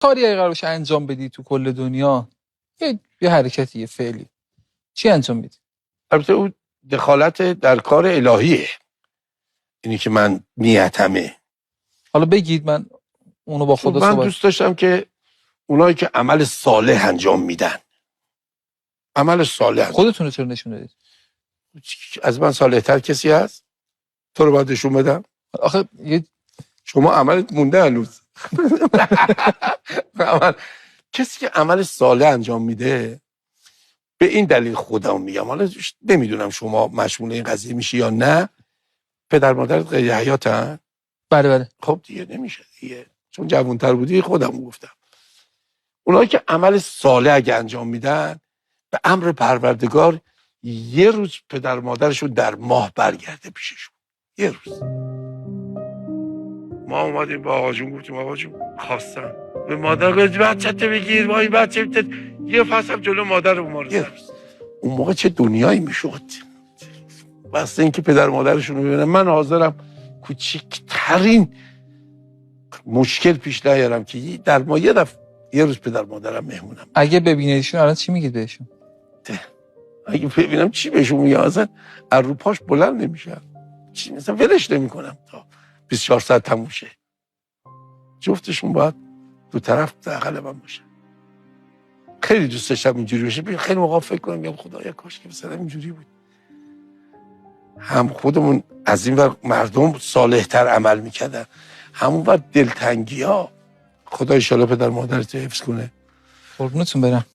کاری اگه قرارش انجام بدی تو کل دنیا، یه حرکتی، یه فعلی، چی انجام میدی؟ البته اون دخالت در کار الهیه، اینی که من نیتمه. حالا بگید، من اونو با خدا من صحبت. دوست داشتم که اونایی که عمل صالح انجام میدن، عمل صالح انجام. خودتون رو چرا نشون دادید؟ از من صالح‌تر کسی هست؟ تو رو باید نشون بدم؟ آخه شما عملت مونده هنوز. کسی که عمل صالح انجام میده، به این دلیل خودم میگم، حالا نمیدونم شما مشمول این قضیه میشی یا نه، پدر مادرت غیر حیاتن؟ بله. خب دیگه نمیشه دیگه، چون جوانتر بودی خودم گفتم. اونایی که عمل صالح اگه انجام میدن، به امر پروردگار یه روز پدر مادرشون در ماه برگرده پیششون. یه روز ما اومدیم با آقا جون گفتیم آقا جون خواستم، به مادر گفت بچه‌ت بگیر، با این بچه یه فصل جلو مادر ما رو. اون موقع چه دنیایی میشد. بس اینکه پدر مادرشون رو ببینم، من حاضرم کوچکترین مشکل پیش نیارم که در ما یه روز پدر مادرم مهمونم. اگه ببینیدشون الان چی میگید بهشون؟ اگه ببینم چی بهشون میگم؟ اصلا از رو پاش بلند نمیشم، چی مثلا ولش نمیکنم تا 24 ساعت تموم شه. جفتشون باید دو طرف بغل من باشه. خیلی دوست داشتم اینجوری بشه. خیلی موقع فکر کنم میگم خدایا کاش که مثلا اینجوری بود، هم خودمون از این ور مردم صالح‌تر عمل میکردن، همون ور دلتنگی ها. خدا ان شاءالله پدر مادرت حفظ کنه. قربونتون برم.